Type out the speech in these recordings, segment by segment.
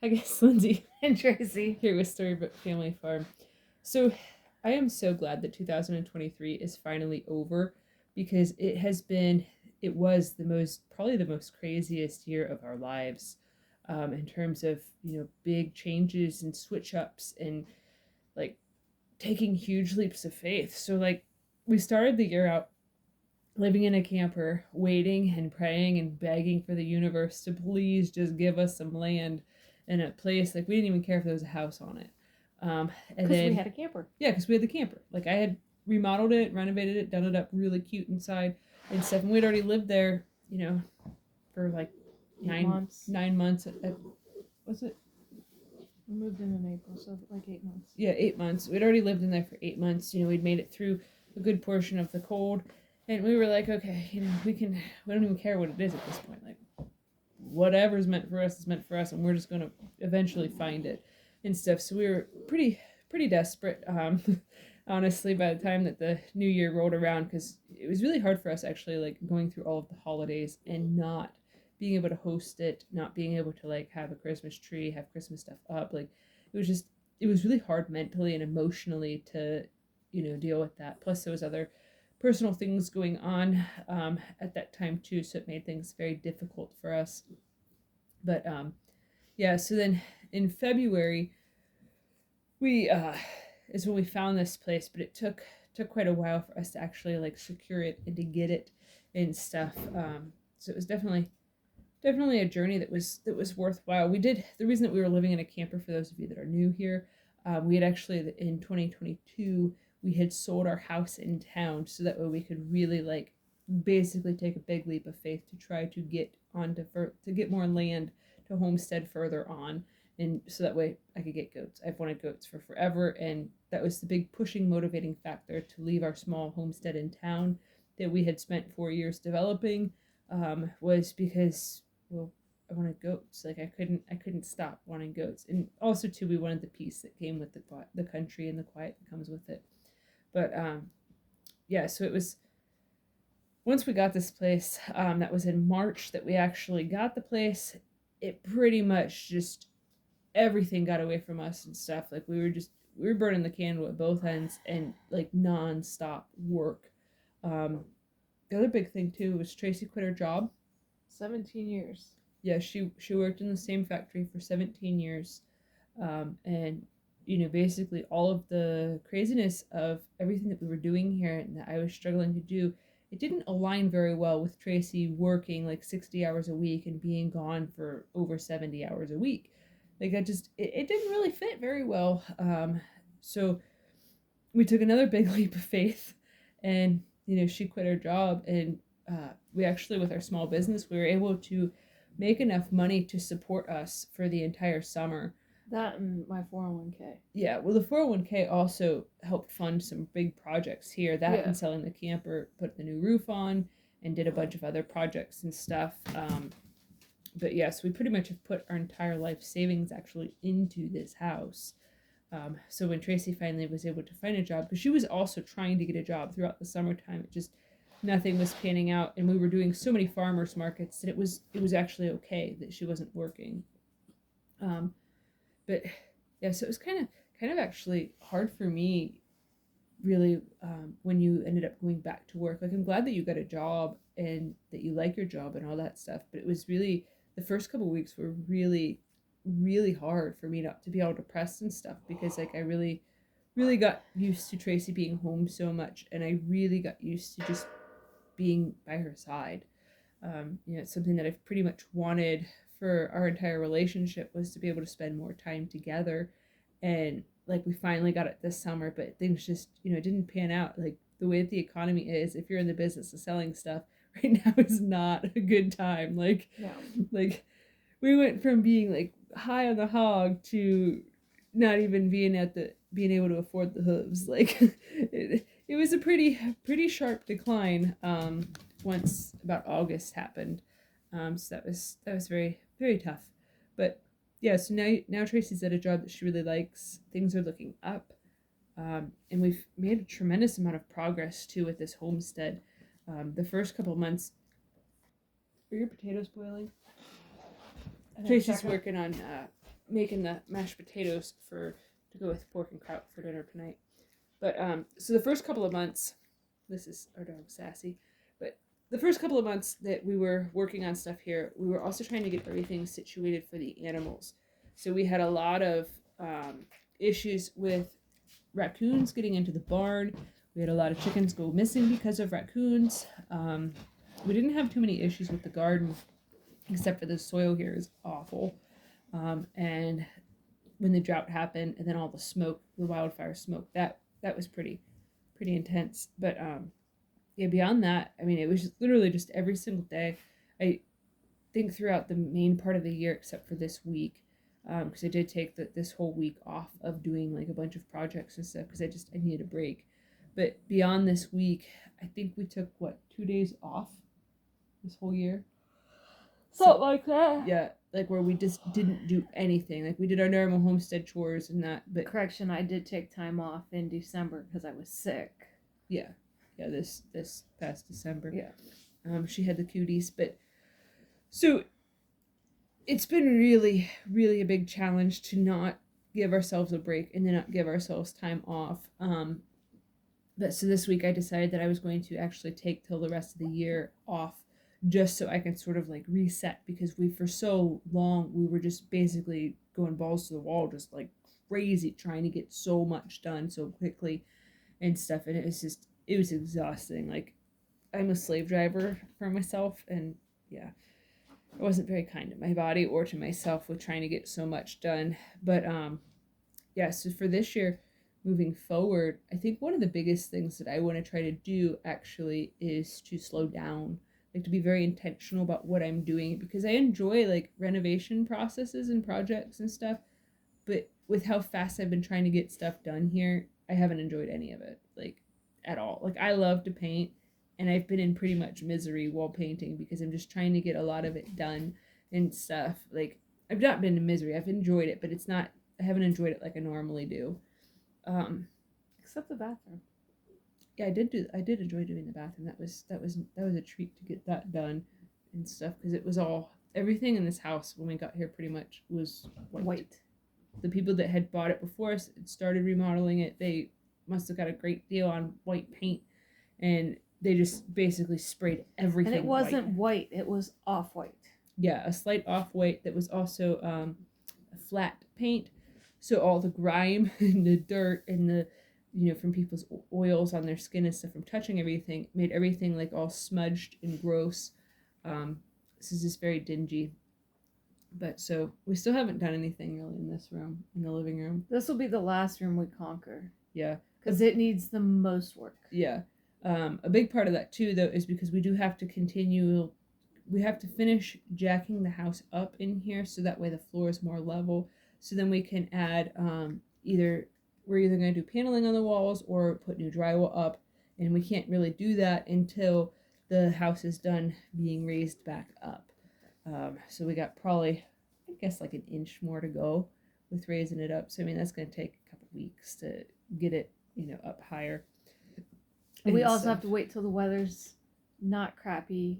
I guess Lindsay and Tracy here with Storybook Family Farm. So I am so glad that 2023 is finally over because it was probably the most craziest year of our lives in terms of, big changes and switch ups and like taking huge leaps of faith. So, like, we started the year out living in a camper, waiting and praying and begging for the universe to please just give us some land in a place. Like, we didn't even care if there was a house on it. And Because then we had a camper. Yeah, because we had the camper. Like, I had remodeled it, renovated it, done it up really cute inside and stuff. And we'd already lived there, for like 8 months. 9 months. Was it? We moved in April, so like 8 months. Yeah, 8 months. We'd already lived in there for 8 months. We'd made it through a good portion of the cold, and we were like, okay, we don't even care what it is at this point. Like, whatever's meant for us is meant for us, and we're just gonna eventually find it and stuff. So we were pretty desperate, honestly, by the time that the new year rolled around, because it was really hard for us actually, like going through all of the holidays and not being able to host it, not being able to like have a Christmas tree, have Christmas stuff up. Like, it was really hard mentally and emotionally to deal with that. Plus there was other personal things going on at that time too, so it made things very difficult for us. But yeah, so then in February we is when we found this place, but it took quite a while for us to actually like secure it and to get it and stuff. So it was definitely a journey that was worthwhile. The reason that we were living in a camper, for those of you that are new here, we had actually in 2022 we had sold our house in town, so that way we could really like basically take a big leap of faith to try to get to get more land to homestead further on, and so that way I could get goats. I've wanted goats for forever, and that was the big pushing motivating factor to leave our small homestead in town that we had spent 4 years developing. Was because, well, I wanted goats. Like, I couldn't stop wanting goats, and also too we wanted the peace that came with the country and the quiet that comes with it. But yeah, so it was once we got this place, that was in March that we actually got the place. It pretty much just everything got away from us and stuff. Like, we were burning the candle at both ends and like non-stop work. The other big thing too was Tracy quit her job. 17 years. Yeah, she worked in the same factory for 17 years, and basically all of the craziness of everything that we were doing here and that I was struggling to do, it didn't align very well with Tracy working like 60 hours a week and being gone for over 70 hours a week. Like, it didn't really fit very well. So we took another big leap of faith, and she quit her job, and we actually, with our small business, we were able to make enough money to support us for the entire summer. That and my 401k. Yeah, well, the 401k also helped fund some big projects here. That and selling the camper, put the new roof on, and did a bunch of other projects and stuff. But yes, we pretty much have put our entire life savings actually into this house. So when Tracy finally was able to find a job, because she was also trying to get a job throughout the summertime, it just nothing was panning out, and we were doing so many farmers markets that it was actually okay that she wasn't working. But yeah, so it was kind of actually hard for me, really, when you ended up going back to work. Like, I'm glad that you got a job and that you like your job and all that stuff, but it was really, the first couple of weeks were really hard for me not to be all depressed and stuff, because like I really got used to Tracy being home so much, and I really got used to just being by her side. It's something that I've pretty much wanted for our entire relationship, was to be able to spend more time together, and like we finally got it this summer, but things just didn't pan out. Like, the way that the economy is, if you're in the business of selling stuff right now, is not a good time. Like, no. Like, we went from being like high on the hog to not even being able to afford the hooves. Like, it was a pretty sharp decline once about August happened. So that was very, very tough. But yeah, so now Tracy's at a job that she really likes. Things are looking up, and we've made a tremendous amount of progress too with this homestead. The first couple months. Are your potatoes boiling? Tracy's working on making the mashed potatoes to go with pork and kraut for dinner tonight. But so the first couple of months, this is our dog Sassy, but the first couple of months that we were working on stuff here, we were also trying to get everything situated for the animals. So we had a lot of issues with raccoons getting into the barn. We had a lot of chickens go missing because of raccoons. We didn't have too many issues with the garden, except for the soil here is awful. And when the drought happened, and then all the smoke, the wildfire smoke, that was pretty intense. But yeah, beyond that, I mean, it was just literally just every single day. I think throughout the main part of the year, except for this week, because I did take this whole week off of doing like a bunch of projects and stuff because I needed a break. But beyond this week, I think we took 2 days off this whole year. Something like that. Yeah, like where we just didn't do anything. Like we did our normal homestead chores and that. But Correction, I did take time off in December because I was sick. Yeah, this past December. Yeah. She had the cuties, but so it's been really, really a big challenge to not give ourselves a break and then not give ourselves time off. But so this week I decided that I was going to actually take till the rest of the year off just so I can sort of like reset, because for so long we were just basically going balls to the wall, just like crazy, trying to get so much done so quickly and stuff. And it was exhausting. Like, I'm a slave driver for myself, and yeah, I wasn't very kind to my body or to myself with trying to get so much done. But yeah, so for this year, moving forward, I think one of the biggest things that I want to try to do actually is to slow down, like to be very intentional about what I'm doing, because I enjoy like renovation processes and projects and stuff, but with how fast I've been trying to get stuff done here, I haven't enjoyed any of it, like at all. Like, I love to paint, and I've been in pretty much misery while painting because I'm just trying to get a lot of it done and stuff. Like, I've not been in misery. I've enjoyed it, but I haven't enjoyed it like I normally do. Except the bathroom. Yeah, I did enjoy doing the bathroom. That was a treat to get that done and stuff, because it was everything in this house when we got here pretty much was white. The people that had bought it before us had started remodeling it. They must have got a great deal on white paint, and they just basically sprayed everything. And it wasn't white, it was off-white. Yeah, a slight off-white that was also a flat paint. So all the grime and the dirt and the, from people's oils on their skin and stuff from touching everything, made everything like all smudged and gross. This is just very dingy. But so we still haven't done anything really in this room, in the living room. This will be the last room we conquer. Yeah. Because it needs the most work. Yeah. A big part of that too, though, is because we do have to we have to finish jacking the house up in here so that way the floor is more level. So then we can add we're either going to do paneling on the walls or put new drywall up. And we can't really do that until the house is done being raised back up. So we got probably, I guess, like an inch more to go with raising it up. So I mean, that's going to take a couple weeks to get it, up higher. And we also have to wait till the weather's not crappy,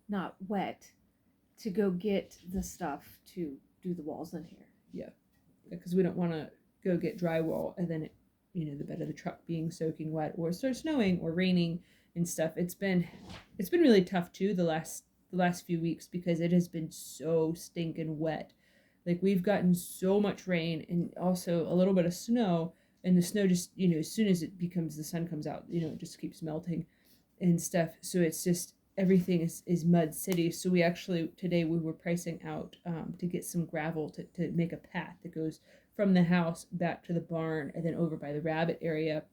not wet, to go get the stuff to do the walls in here. Yeah, because we don't want to go get drywall and then the bed of the truck being soaking wet or start snowing or raining and stuff. It's been really tough too the last few weeks, because it has been so stinking wet. Like, we've gotten so much rain and also a little bit of snow, and the snow just, as soon as the sun comes out, it just keeps melting and stuff. So it's just, everything is mud city. So today we were pricing out to get some gravel to make a path that goes from the house back to the barn and then over by the rabbit area,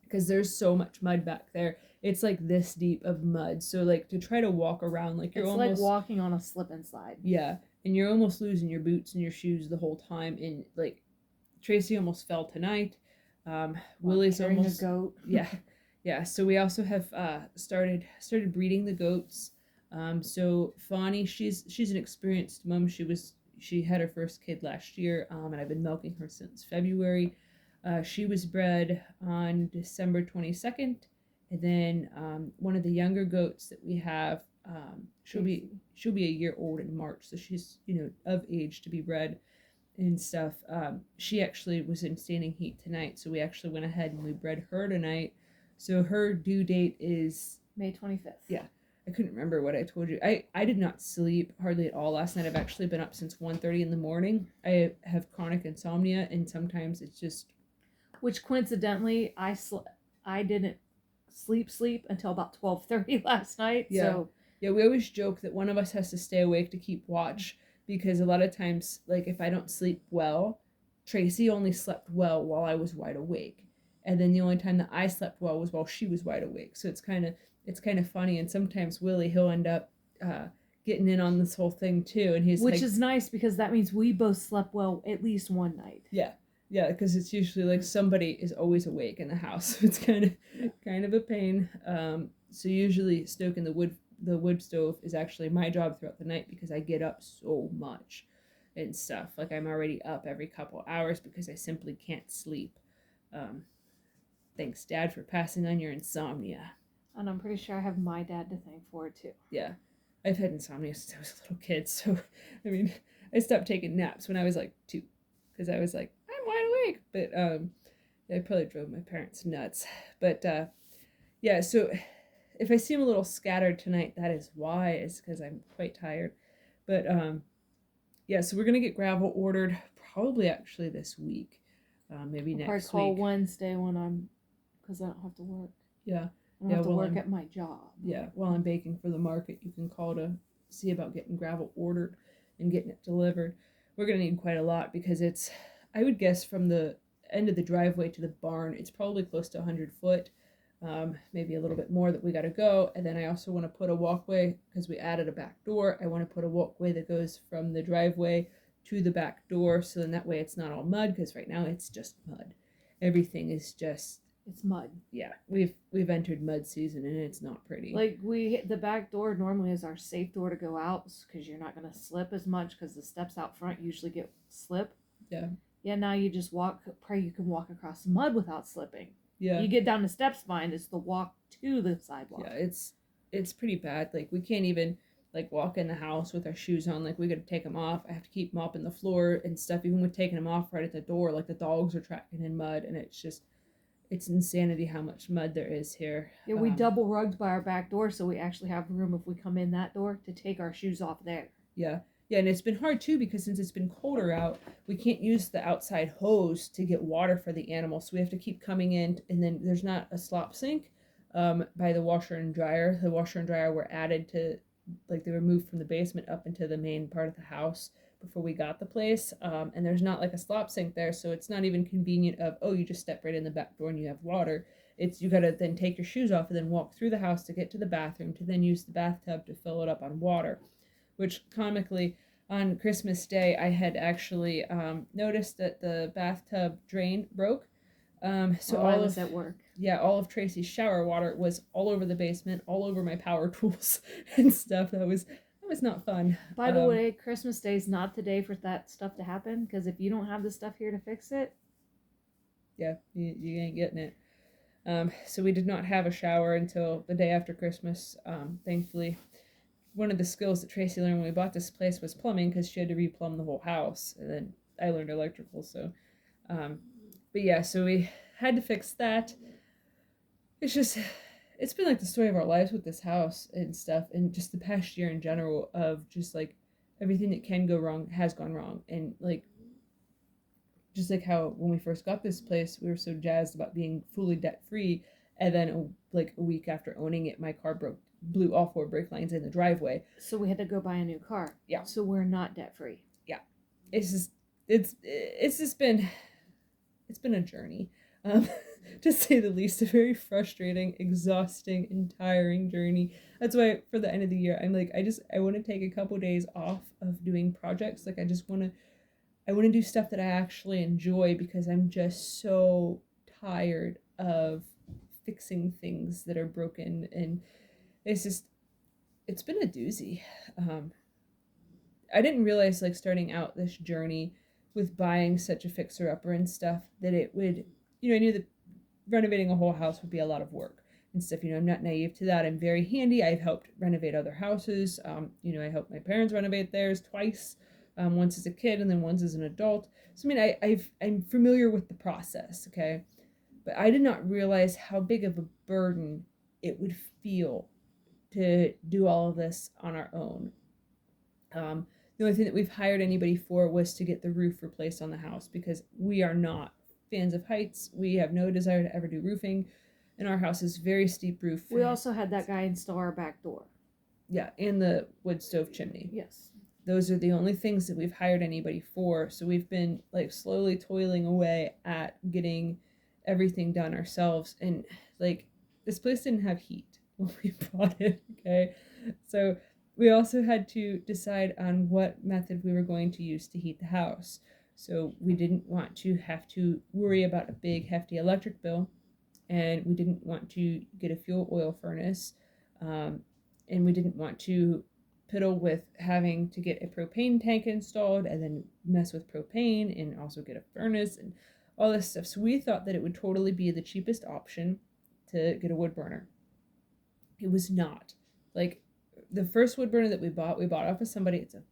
because there's so much mud back there. It's like this deep of mud. So like to try to walk around, like it's like walking on a slip and slide. Yeah, and you're almost losing your boots and your shoes the whole time. And like Tracy almost fell tonight. Willie's almost a goat. Yeah. So we also have started breeding the goats. So Fawny, she's an experienced mom. She had her first kid last year, and I've been milking her since February. She was bred on December 22nd, and then one of the younger goats that we have, she'll be a year old in March, so she's of age to be bred. and stuff. She actually was in standing heat tonight, so we actually went ahead and we bred her tonight. So her due date is May 25th. Yeah. I couldn't remember what I told you. I did not sleep hardly at all last night. I've actually been up since 1:30 in the morning. I have chronic insomnia, and sometimes it's just... Which coincidentally, I didn't sleep until about 12:30 last night. Yeah. So yeah, we always joke that one of us has to stay awake to keep watch, because a lot of times, like, if I don't sleep well, Tracy only slept well while I was wide awake, and then the only time that I slept well was while she was wide awake. So it's kind of funny, and sometimes Willie, he'll end up getting in on this whole thing too, and he's which is nice because that means we both slept well at least one night. Yeah, because it's usually like somebody is always awake in the house. It's kind of a pain. So usually stoking the wood stove is actually my job throughout the night, because I get up so much and stuff. Like, I'm already up every couple hours because I simply can't sleep. Thanks, Dad, for passing on your insomnia. And I'm pretty sure I have my dad to thank for it too. Yeah, I've had insomnia since I was a little kid. So, I mean, I stopped taking naps when I was like 2, because I was like, I'm wide awake. But I probably drove my parents nuts. But yeah, so if I seem a little scattered tonight, that is why. It's because I'm quite tired. But yeah, so we're gonna get gravel ordered probably actually this week, maybe next week. Probably call Wednesday because I don't have to work. Yeah. I don't have to work at my job. Yeah, while I'm baking for the market, you can call to see about getting gravel ordered and getting it delivered. We're going to need quite a lot, because I would guess from the end of the driveway to the barn, it's probably close to 100 foot, maybe a little bit more that we got to go. And then I also want to put a walkway, because we added a back door. I want to put a walkway that goes from the driveway to the back door, so then that way it's not all mud, because right now it's just mud. Everything is just... It's mud. Yeah, we've entered mud season, and it's not pretty. Like, the back door normally is our safe door to go out, because you're not going to slip as much, because the steps out front usually get slip. Yeah. Yeah, now you just pray you can walk across mud without slipping. Yeah. You get down the steps fine, it's the walk to the sidewalk. Yeah, it's pretty bad. Like, we can't even, like, walk in the house with our shoes on. Like, we gotta take them off. I have to keep mopping the floor and stuff, even with taking them off right at the door. Like, the dogs are tracking in mud, and it's insanity how much mud there is here. Yeah, we double rugged by our back door, so we actually have room if we come in that door to take our shoes off there. Yeah, and it's been hard too, because since it's been colder out, we can't use the outside hose to get water for the animals. So we have to keep coming in, and then there's not a slop sink by the washer and dryer. The washer and dryer were added to, like, they were moved from the basement up into the main part of the house before we got the place, and there's not like a slop sink there, so it's not even convenient of, oh, you just step right in the back door and you have water. It's, you gotta then take your shoes off and then walk through the house to get to the bathroom, to then use the bathtub to fill it up on water, which comically on Christmas Day I had actually noticed that the bathtub drain broke, so I was at work. Yeah, all of Tracy's shower water was all over the basement, all over my power tools and stuff. That was not fun. By the way, Christmas Day is not the day for that stuff to happen, because if you don't have the stuff here to fix it, yeah, you ain't getting it. So we did not have a shower until the day after Christmas. Thankfully, one of the skills that Tracy learned when we bought this place was plumbing, because she had to replumb the whole house, and then I learned electrical. So, but yeah, so we had to fix that. It's been like the story of our lives with this house and stuff, and just the past year in general, of just like everything that can go wrong has gone wrong. And like, just like how when we first got this place, we were so jazzed about being fully debt free, and then like a week after owning it, my car blew all 4 brake lines in the driveway. So we had to go buy a new car. Yeah. So we're not debt free. Yeah. It's been a journey. To say the least, a very frustrating, exhausting, and tiring journey. That's why for the end of the year, I'm like, I want to take a couple days off of doing projects. Like, I want to do stuff that I actually enjoy, because I'm just so tired of fixing things that are broken, and it's been a doozy. I didn't realize, like, starting out this journey with buying such a fixer-upper and stuff, that it would, I knew that renovating a whole house would be a lot of work and stuff. I'm not naive to that. I'm very handy. I've helped renovate other houses. I helped my parents renovate theirs twice. once as a kid and then once as an adult. So I mean, I'm familiar with the process, okay? But I did not realize how big of a burden it would feel to do all of this on our own. The only thing that we've hired anybody for was to get the roof replaced on the house because we are not fans of heights. We have no desire to ever do roofing, and our house is very steep roof. We also had that guy install our back door. Yeah, and the wood stove chimney. Yes. Those are the only things that we've hired anybody for. So we've been like slowly toiling away at getting everything done ourselves. And like this place didn't have heat when we bought it. Okay. So we also had to decide on what method we were going to use to heat the house. So we didn't want to have to worry about a big, hefty electric bill, and we didn't want to get a fuel oil furnace, and we didn't want to piddle with having to get a propane tank installed and then mess with propane and also get a furnace and all this stuff. So we thought that it would totally be the cheapest option to get a wood burner. It was not. Like, the first wood burner that we bought off of somebody. It's a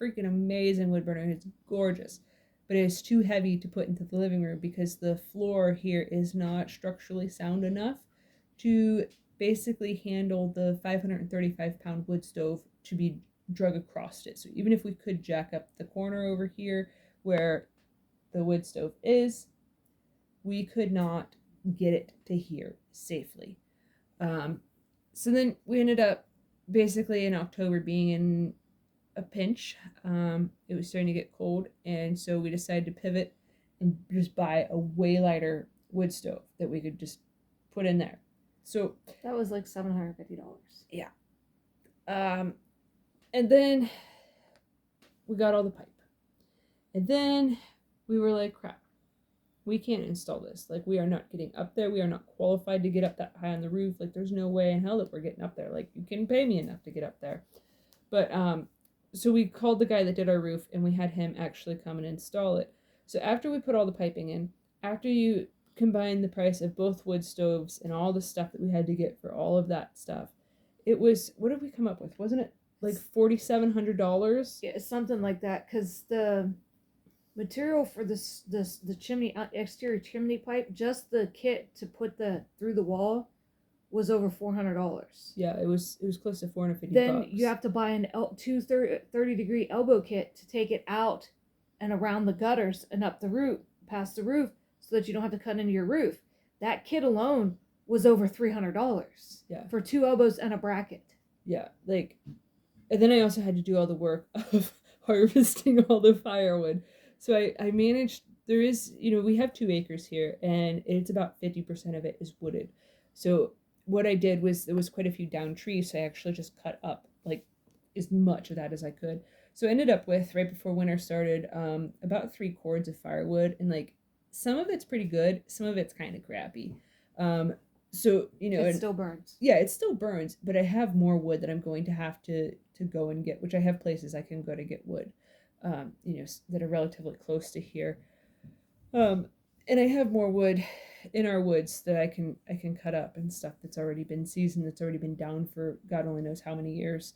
freaking amazing wood burner. It's gorgeous, but it's too heavy to put into the living room because the floor here is not structurally sound enough to basically handle the 535-pound wood stove to be drug across it. So even if we could jack up the corner over here where the wood stove is, we could not get it to here safely. So then we ended up basically in October being in a pinch. It was starting to get cold, and so we decided to pivot and just buy a way lighter wood stove that we could just put in there. So that was like $750. Yeah. And then we got all the pipe. And then we were like, crap, we can't install this. Like, we are not getting up there. We are not qualified to get up that high on the roof. Like, there's no way in hell that we're getting up there. Like, you can pay me enough to get up there. But, so we called the guy that did our roof, and we had him actually come and install it. So after we put all the piping in, after you combine the price of both wood stoves and all the stuff that we had to get for all of that stuff, it was, what did we come up with? Wasn't it like $4,700? Yeah, something like that, because the material for the chimney, exterior chimney pipe, just the kit to put through the wall was over $400. Yeah, it was close to $450. Then you have to buy an 30-degree elbow kit to take it out and around the gutters and up the roof, past the roof, so that you don't have to cut into your roof. That kit alone was over $300. Yeah. For 2 elbows and a bracket. Yeah, like, and then I also had to do all the work of harvesting all the firewood. So I managed, there is, we have 2 acres here, and it's about 50% of it is wooded. So what I did was, there was quite a few down trees, so I actually just cut up, like, as much of that as I could. So I ended up with, right before winter started, about 3 cords of firewood, and, like, some of it's pretty good, some of it's kind of crappy. So, it still burns. Yeah, it still burns, but I have more wood that I'm going to have to go and get, which I have places I can go to get wood, that are relatively close to here. And I have more wood in our woods that I can cut up and stuff that's already been seasoned, that's already been down for God only knows how many years.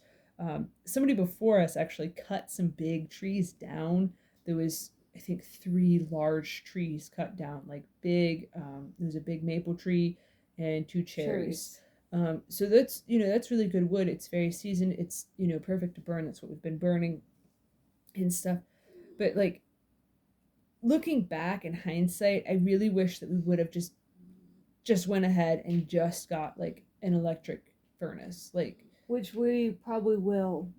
Somebody before us actually cut some big trees down. There was, I think, 3 large trees cut down, like big. There was a big maple tree and 2 cherries. So that's that's really good wood. It's very seasoned. It's perfect to burn. That's what we've been burning and stuff. But like, looking back in hindsight, I really wish that we would have just went ahead and just got like an electric furnace, like, which we probably will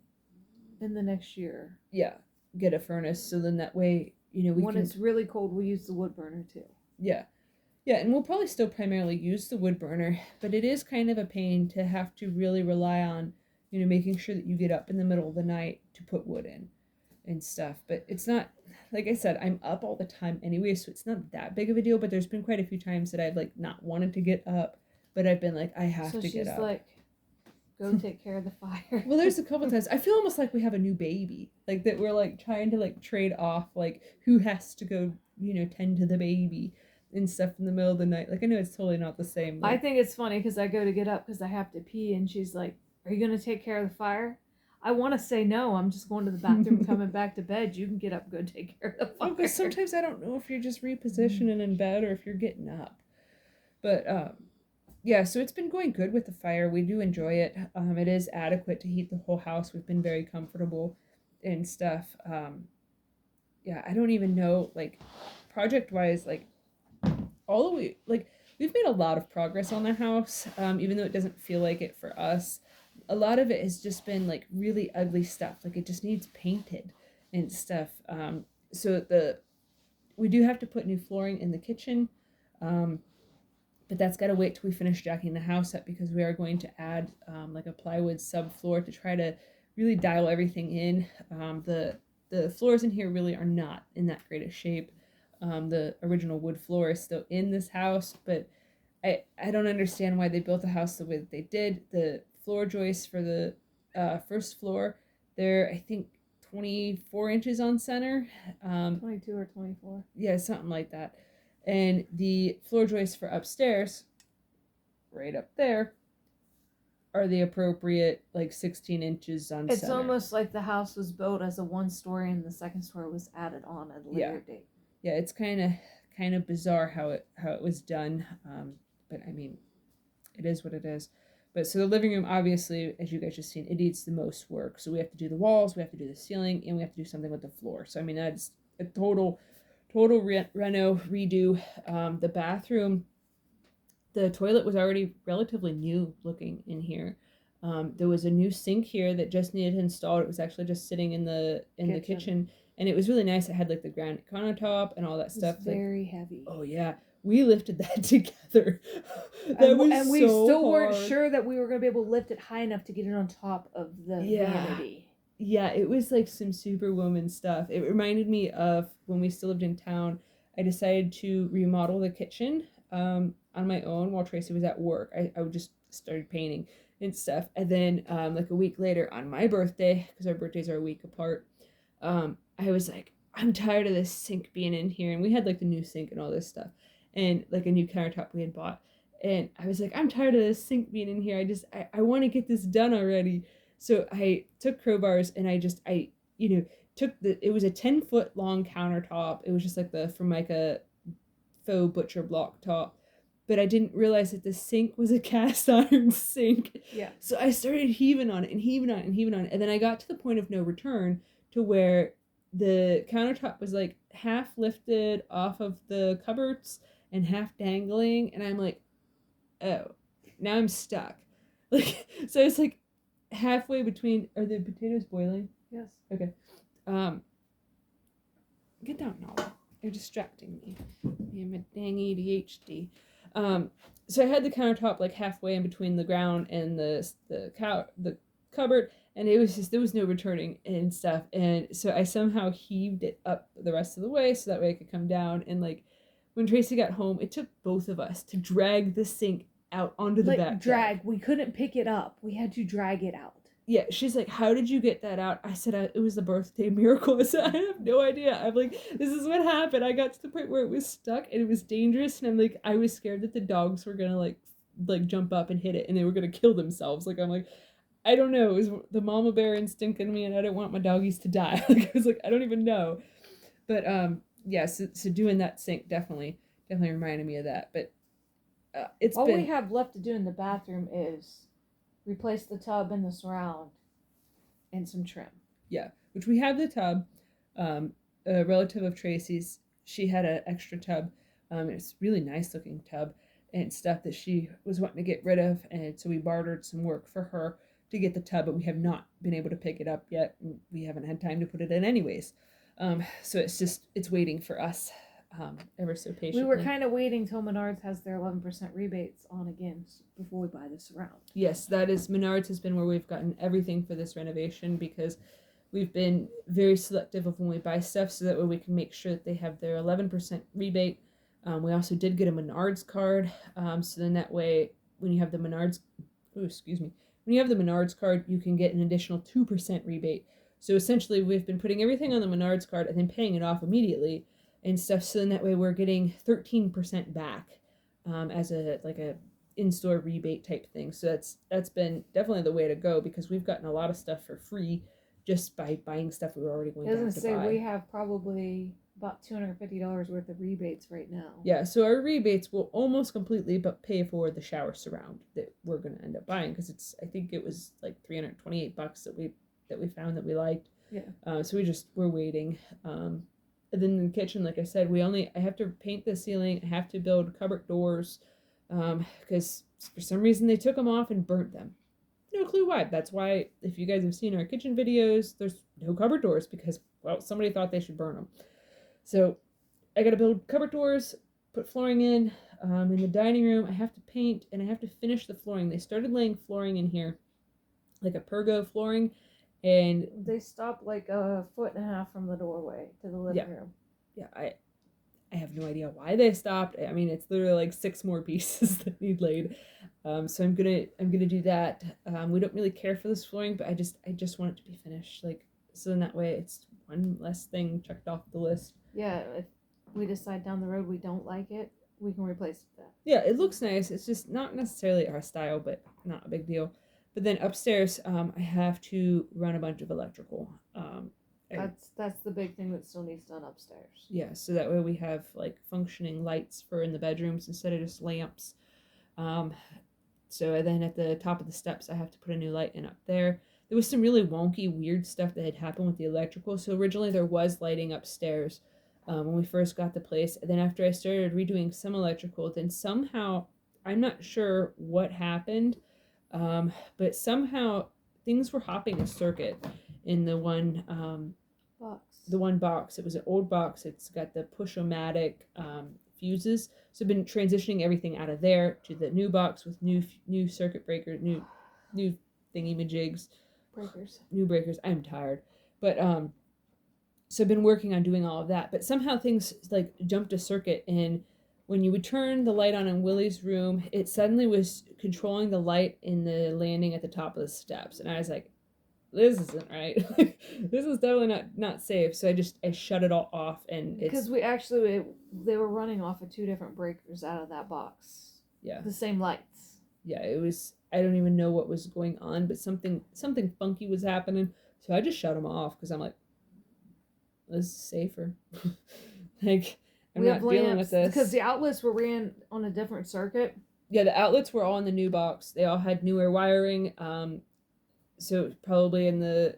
in the next year. Yeah, get a furnace, so then that way when it's really cold, we use the wood burner too. Yeah, and we'll probably still primarily use the wood burner, but it is kind of a pain to have to really rely on making sure that you get up in the middle of the night to put wood in and stuff. But it's not, like I said, I'm up all the time anyway, so it's not that big of a deal. But there's been quite a few times that I've like not wanted to get up, but I've been like, I have to get up. So she's like, go take care of the fire. Well, there's a couple times I feel almost like we have a new baby, like that we're like trying to like trade off, like who has to go tend to the baby and stuff in the middle of the night. Like, I know it's totally not the same. Like, I think it's funny because I go to get up because I have to pee, and she's like, are you going to take care of the fire? I want to say no. I'm just going to the bathroom and coming back to bed. You can get up, go take care of the fire. Oh, because sometimes I don't know if you're just repositioning in bed or if you're getting up. But yeah, so it's been going good with the fire. We do enjoy it. It is adequate to heat the whole house. We've been very comfortable and stuff. Yeah, I don't even know, like, project wise, like, all the way, like, we've made a lot of progress on the house, even though it doesn't feel like it for us. A lot of it has just been like really ugly stuff. Like, it just needs painted and stuff. So we do have to put new flooring in the kitchen. But that's got to wait till we finish jacking the house up, because we are going to add like a plywood subfloor to try to really dial everything in. The floors in here really are not in that great a shape. The original wood floor is still in this house, but I don't understand why they built the house the way that they did. The floor joists for the first floor, they're, I think, 24 inches on center. 22 or 24. Yeah, something like that. And the floor joists for upstairs, right up there, are the appropriate, like, 16 inches on It's center. almost like the house was built as a one-story and the second story was added on at a later date. Yeah, it's kind of bizarre how it was done. But I mean, it is what it is. But so the living room, obviously, as you guys just seen, it needs the most work. So we have to do the walls, we have to do the ceiling, and we have to do something with the floor. So I mean, that's a total reno redo. The bathroom, the toilet was already relatively new looking in here. There was a new sink here that just needed installed. It was actually just sitting in the kitchen, and it was really nice. It had like the granite countertop and all that stuff. Very heavy. Oh yeah, we lifted that together. And we so still hard. weren't sure that we were going to be able to lift it high enough to get it on top of the vanity. Yeah, it was like some superwoman stuff. It reminded me of when we still lived in town. I decided to remodel the kitchen on my own while Tracy was at work. I just started painting and stuff. And then like a week later on my birthday, because our birthdays are a week apart, I was like, I'm tired of this sink being in here. And we had like the new sink and all this stuff, and like a new countertop we had bought. And I was like, I'm tired of this sink being in here. I want to get this done already. So I took crowbars and I took it was a 10-foot long countertop. It was just like the Formica faux butcher block top. But I didn't realize that the sink was a cast iron sink. Yeah. So I started heaving on it and heaving on it and heaving on it. And then I got to the point of no return, to where the countertop was like half lifted off of the cupboards and half dangling. And I'm like, oh, now I'm stuck. Like, so it's like halfway between. Are the potatoes boiling? Yes. Okay. Get down now. You're distracting me. I'm a dang ADHD. So I had the countertop like halfway in between the ground and the cupboard, and it was just, there was no returning and stuff. And so I somehow heaved it up the rest of the way so that way I could come down. And like when Tracy got home, it took both of us to drag the sink out onto the back. Drag. We couldn't pick it up. We had to drag it out. Yeah, she's like, how did you get that out? I said, it was the birthday miracle. I said, I have no idea. I'm like, this is what happened. I got to the point where it was stuck and it was dangerous. And I'm like, I was scared that the dogs were going to like jump up and hit it and they were going to kill themselves. Like, I'm like, I don't know. It was the mama bear instinct in me, and I didn't want my doggies to die. Like, I was like, I don't even know. But, yeah, so doing that sink definitely reminded me of that. But all we have left to do in the bathroom is replace the tub and the surround and some trim. Yeah, which we have the tub. A relative of Tracy's, she had an extra tub. It's a really nice looking tub and stuff that she was wanting to get rid of, and so we bartered some work for her to get the tub, but we have not been able to pick it up yet. We haven't had time to put it in anyways. So it's waiting for us. Ever so patiently. We were kind of waiting till Menards has their 11% rebates on again before we buy the surround. Yes, that is, Menards has been where we've gotten everything for this renovation, because we've been very selective of when we buy stuff, so that way we can make sure that they have their 11% rebate. We also did get a Menards card, so then that way when you have the Menards card, you can get an additional 2% rebate. So essentially we've been putting everything on the Menards card and then paying it off immediately and stuff, so then that way we're getting 13% back as a in-store rebate type thing. So that's been definitely the way to go, because we've gotten a lot of stuff for free just by buying stuff we were already going I was to gonna have to say buy. we have probably about $250 worth of rebates right now. Yeah, so our rebates will almost completely but pay for the shower surround that we're going to end up buying, because I think it was like $328 that we found that we liked. Yeah. So we're waiting. And then in the kitchen, like I said, I have to paint the ceiling. I have to build cupboard doors, because for some reason they took them off and burnt them. No clue why. That's why, if you guys have seen our kitchen videos, there's no cupboard doors, because, well, somebody thought they should burn them. So I gotta build cupboard doors, put flooring in the dining room. I have to paint, and I have to finish the flooring. They started laying flooring in here, like a pergo flooring, and they stopped like 1.5 feet from the doorway to the living room. Yeah, I have no idea why they stopped. I mean, it's literally like 6 more pieces that need laid. So I'm gonna do that. We don't really care for this flooring, but I just want it to be finished. Like, so in that way, it's one less thing checked off the list. Yeah, if we decide down the road we don't like it, we can replace it with that. Yeah, it looks nice. It's just not necessarily our style, but not a big deal. But then upstairs, I have to run a bunch of electrical. That's the big thing that still needs done upstairs. Yeah, so that way we have like functioning lights for in the bedrooms instead of just lamps. So then at the top of the steps, I have to put a new light in up there. There was some really wonky, weird stuff that had happened with the electrical. So originally there was lighting upstairs when we first got the place. And then after I started redoing some electrical, then somehow, I'm not sure what happened, but somehow things were hopping a circuit in the one box. The one box. It was an old box. It's got the push-o-matic fuses. So I've been transitioning everything out of there to the new box with new circuit breaker, new thingy-majigs. New breakers. I'm tired. But so I've been working on doing all of that. But somehow things like jumped a circuit, and when you would turn the light on in Willie's room, it suddenly was controlling the light in the landing at the top of the steps. And I was like, this isn't right. This is definitely not safe. So I shut it all off, and because they were running off of 2 different breakers out of that box. Yeah. The same lights. Yeah, it was. I don't even know what was going on, but something funky was happening. So I just shut them off because I'm like, this is safer. Like, I'm not dealing with this because the outlets were ran on a different circuit. Yeah, the outlets were all in the new box. They all had newer wiring. So probably in the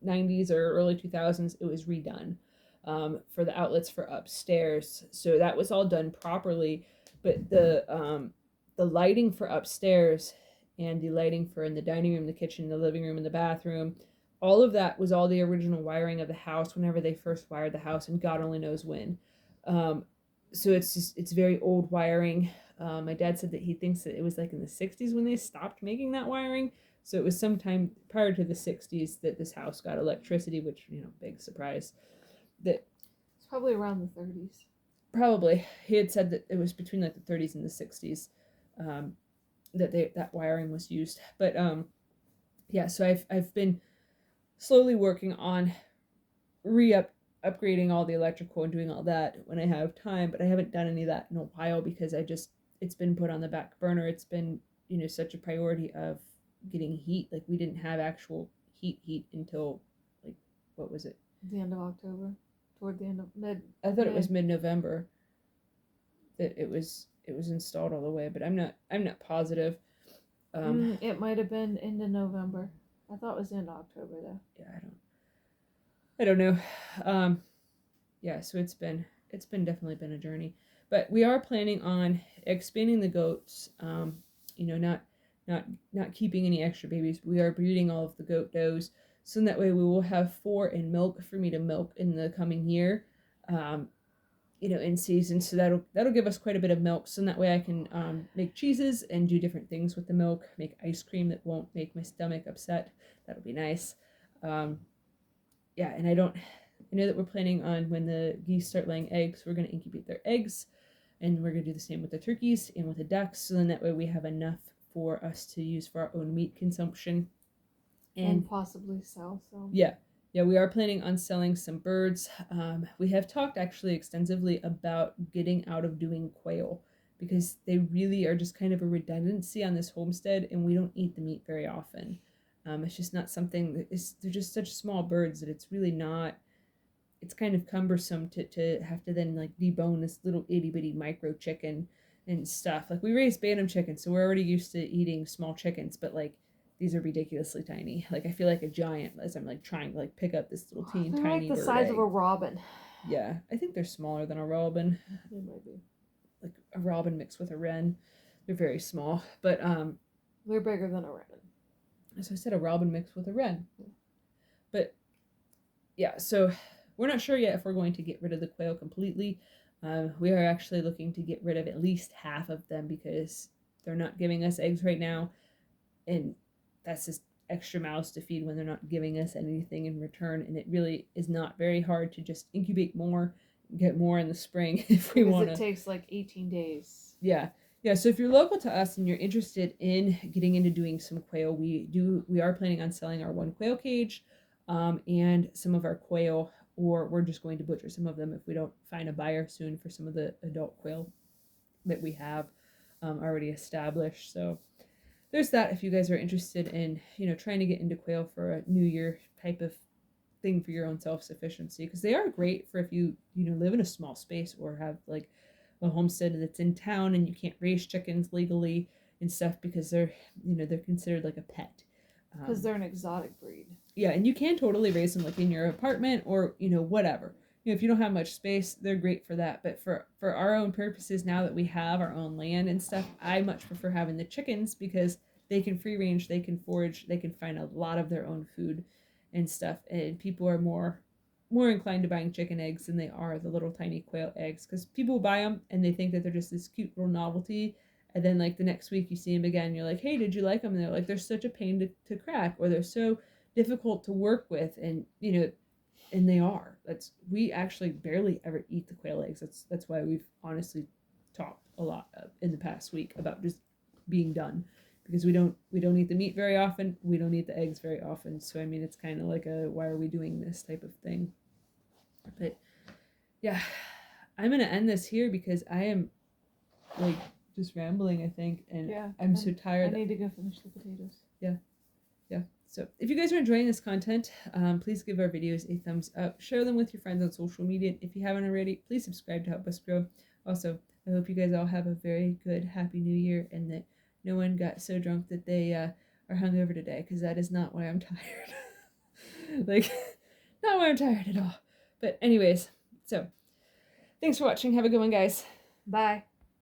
90s or early 2000s, it was redone for the outlets for upstairs. So that was all done properly. But the lighting for upstairs and the lighting for in the dining room, the kitchen, the living room, and the bathroom, all of that was all the original wiring of the house whenever they first wired the house, and God only knows when. So it's very old wiring. My dad said that he thinks that it was like in the 60s when they stopped making that wiring. So it was sometime prior to the 60s that this house got electricity, which, big surprise. That it's probably around the 30s. Probably. He had said that it was between like the 30s and the 60s that wiring was used. But yeah, so I've been slowly working on upgrading all the electrical and doing all that when I have time, but I haven't done any of that in a while because it's been put on the back burner. It's been, such a priority of getting heat. Like, we didn't have actual heat until, like, what was it? The end of October, toward the end of I thought it was mid-November that it was installed all the way, but I'm not positive. It might have been end of November. I thought it was end of October though. Yeah, I don't know. Yeah, so it's been definitely been a journey, but we are planning on expanding the goats. Not keeping any extra babies. We are breeding all of the goat does, so that way we will have 4 in milk for me to milk in the coming year, in season. So that'll give us quite a bit of milk, so that way I can make cheeses and do different things with the milk, make ice cream that won't make my stomach upset. That'll be nice. Yeah, and I know that we're planning on when the geese start laying eggs, we're going to incubate their eggs, and we're going to do the same with the turkeys and with the ducks, so then that way we have enough for us to use for our own meat consumption. And possibly sell some. Yeah, we are planning on selling some birds. We have talked actually extensively about getting out of doing quail, because they really are just kind of a redundancy on this homestead, and we don't eat the meat very often. It's just not something that is, they're just such small birds that it's really not, it's kind of cumbersome to have to then like debone this little itty bitty micro chicken and stuff. Like we raise bantam chickens, so we're already used to eating small chickens, but like these are ridiculously tiny. Like I feel like a giant as I'm like trying to like pick up this little teeny They're tiny like the bird size egg. of a robin. Yeah, I think they're smaller than a robin. They might be. Like a robin mixed with a wren. They're very small, but they're bigger than a wren. As I said, a robin mixed with a wren. But yeah, so we're not sure yet if we're going to get rid of the quail completely. We are actually looking to get rid of at least half of them because they're not giving us eggs right now, and that's just extra mouths to feed when they're not giving us anything in return. And it really is not very hard to just incubate more, get more in the spring if we want to. It takes like 18 days. Yeah. So if you're local to us and you're interested in getting into doing some quail, we are planning on selling our one quail cage, and some of our quail, or we're just going to butcher some of them if we don't find a buyer soon for some of the adult quail that we have already established. So there's that if you guys are interested in, trying to get into quail for a New Year type of thing for your own self-sufficiency, because they are great for if you live in a small space or have like a homestead that's in town and you can't raise chickens legally and stuff because they're considered like a pet. Because they're an exotic breed. Yeah, and you can totally raise them like in your apartment or whatever. If you don't have much space, they're great for that. But for our own purposes, now that we have our own land and stuff, I much prefer having the chickens because they can free range, they can forage, they can find a lot of their own food and stuff. And people are more inclined to buying chicken eggs than they are the little tiny quail eggs, because people buy them and they think that they're just this cute little novelty, and then like the next week you see them again, you're like, hey, did you like them? And they're like, they're such a pain to crack, or they're so difficult to work with. And and they are. We actually barely ever eat the quail eggs. That's why we've honestly talked a lot in the past week about just being done, because we don't eat the meat very often, we don't eat the eggs very often. So I mean, it's kind of like a why are we doing this type of thing. But yeah, I'm gonna end this here because I am like just rambling, I think, and I'm so tired. I need to go finish the potatoes. Yeah. So if you guys are enjoying this content, please give our videos a thumbs up, share them with your friends on social media. If you haven't already, please subscribe to help us grow. Also, I hope you guys all have a very good, happy New Year, and that no one got so drunk that they are hungover today, because that is not why I'm tired. Like, not why I'm tired at all. But anyways, so thanks for watching. Have a good one, guys. Bye.